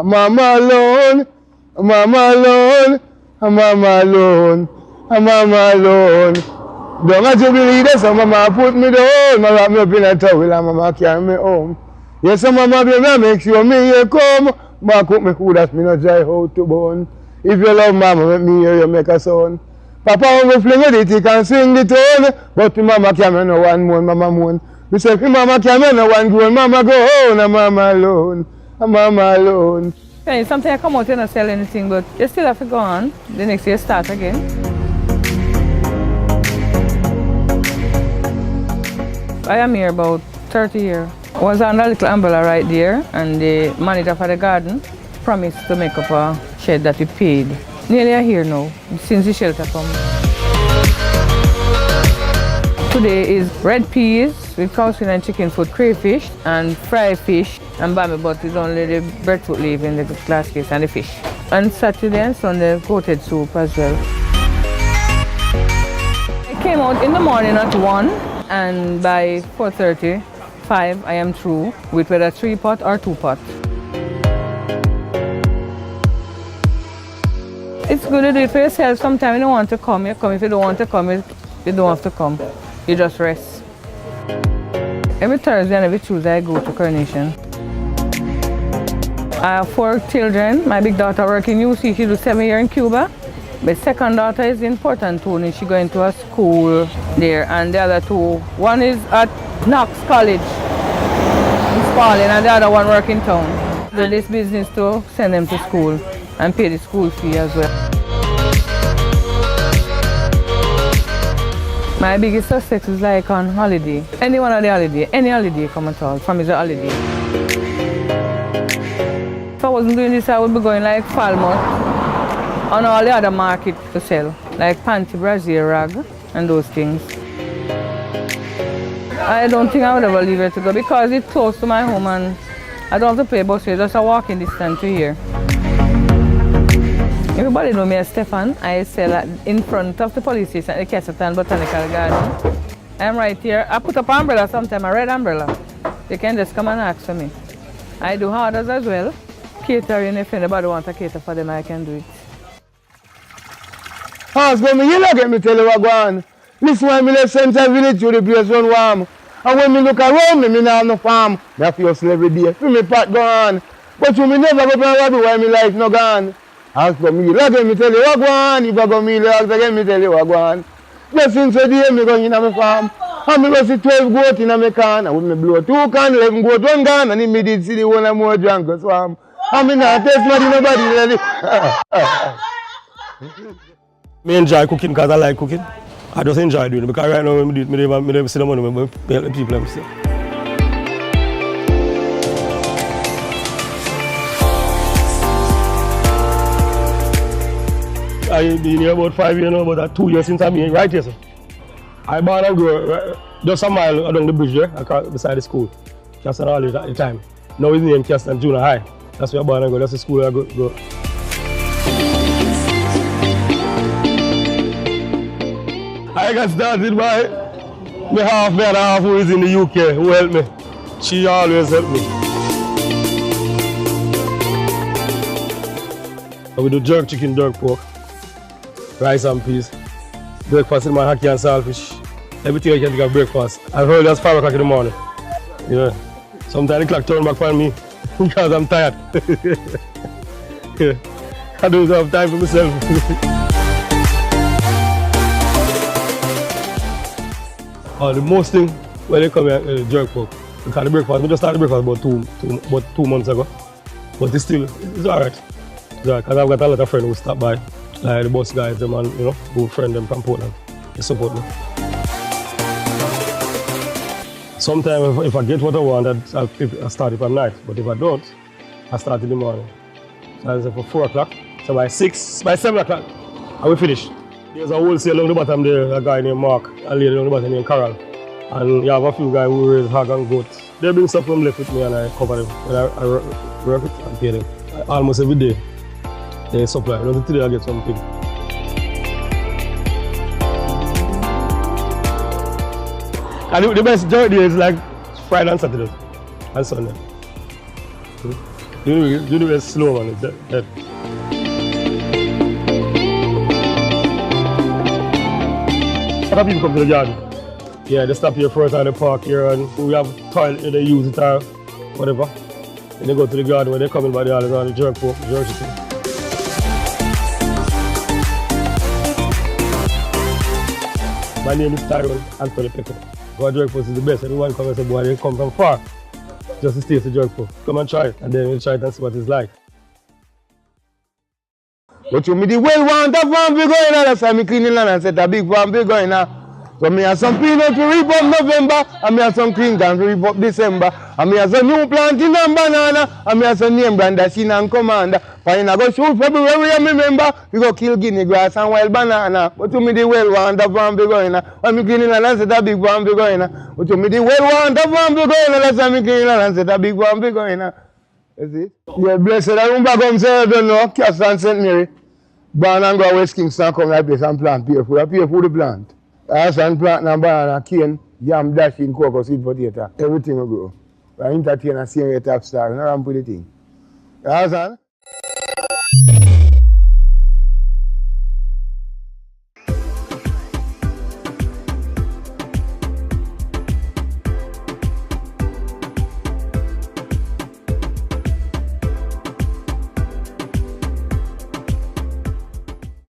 Mama alone, Mama alone, Mama alone, Mama alone. Don't want to believe this, so Mama put me down. Mama wrap me up in a towel and Mama carry me home. Yes, so Mama baby, make sure me you come. Mama cook me food that me not dry out to bone. If you love Mama, make me hear you make a sound. Papa won't fling it, he can sing the tone. But the Mama can't no one moan, Mama moan. We say, Mama can't no one groan, Mama go home, and Mama alone. Mama alone. Yeah, sometimes I come out and not sell anything, but you still have to go on. The next year start again. I am here about 30 years. I was on a little umbrella right there, and the manager for the garden promised to make up a shed that we paid. Nearly a year now, since the shelter come. Today is red peas with cowskin and chicken food, crayfish and fried fish and bami, but it's only the breadfruit leaf in the glass case and the fish. And Saturday and Sunday coated soup as well. I came out in the morning at 1 and by 4:30, 5 I am through with whether 3 pot or 2 pot. It's good to do it for yourself. Sometimes you don't want to come, you come. If you don't want to come, you don't have to come. You just rest. Every Thursday and every Tuesday I go to Coronation. I have 4 children. My big daughter works in UC, she does 7 years in Cuba. My second daughter is in Port Antonio, she's going to a school there. And the other 2, one is at Knox College in Spalding and the other one works in town. Do this business to send them to school and pay the school fee as well. My biggest success is like on holiday. Any one of the holiday, any holiday come at all, from is a holiday. If I wasn't doing this, I would be going like Falmouth on all the other market to sell, like panty, Brazil, rag, and those things. I don't think I would ever leave it to go because it's close to my home and I don't have to pay bus fare, just a walking distance to here. Everybody know me as Stefan. I sell in front of the police station at the Castleton Botanical Gardens. I'm right here. I put up an umbrella sometimes, a red umbrella. They can just come and ask for me. I do orders as well. Catering, if anybody wants to cater for them, I can do it. Husband, you look at me tell you what go on. Listen, when I left Central Village to the place run warm. And when I look around me, I don't have no farm. I feel every day. Feel me pot go on. But when I never go to a rabbit, why my life no gone. Ask for me, look at me tell you what go on. If I go me, ask again, me tell you what go on. Just since the day I go in my farm, and I go see 12 goats in my can, and when I blow 2 can, 11 goats, 1 can, and I did see the one more drunk or swam. And I not taste nobody really. I enjoy cooking because I like cooking. I just enjoy doing it because right now when I do it, I never see the money when I help the people themselves. I've been here about 5 years now, but 2 years since I'm here, right here. Sir. I born and grew just a mile along the bridge there, across beside the school. Castleton College at the time. Now it's named Castleton Junior High. That's where I born and go. That's the school I go. I got started by my half man and half who is in the UK who helped me. She always helped me. We do jerk chicken, jerk pork, rice and peas, breakfast in my hacky and saltfish. Everything I can think of breakfast. I've heard that's 5 o'clock in the morning. Yeah. Sometimes the clock turn back on me because I'm tired. Yeah. I don't have time for myself. The most thing when they come here jerk pork. Because the breakfast, we just started the breakfast about 2 months ago. But it's alright. Because I've got a lot of friends who stop by, like the bus guys, them and who friend them from Portland. They support me. Sometimes if I get what I want, I start it at night. But if I don't, I start in the morning. So I say for 4 o'clock. So by 7 o'clock, I will finish. There's a wholesale along the bottom there, a guy named Mark, a lady along the bottom named Carol. And you have a few guys who raise hog and goats. They bring stuff from left with me and I cover them. And I work it and pay them. Almost every day they supply. Today I get something. And the best joy day is like Friday and Saturday and Sunday. You do it slow, man. It's dead. A lot of people come to the garden. Yeah, they stop here first and they park here, and we have toilet here, they use it or whatever. And they go to the garden when they come in by the island and the jerk thing. My name is Tyrone Anthony Pecker. Our jerk post is the best. Everyone comes and says, boy, they come from far just to taste the jerk post. Come and try it, and then we'll try it and see what it's like. But you me the well want a farm be going on, that's why me cleaning land and set a big farm be going on. So me have some peanut to reap up November, and me have some Kingston to reap up December, and me have some new planting and banana, and me have some name brand that she and commander. When I go shoot February, I remember, we go kill guinea grass and wild banana. But you me the well want a farm be going on. When me cleaning land and set a big farm be going on. But you me the well want a farm be going on, that's why me cleaning land and set a big farm be going on. You see? Yeah, blessed. I remember come say, I don't know, Castleton St. Mary. Born and go West Kingston, come like this and plant pear food. I pay for the plant. I also plant and banana, cane, yam, dashing, cocoa, sweet potato. Everything will grow. I entertain and see a top star. I don't put the thing. You understand?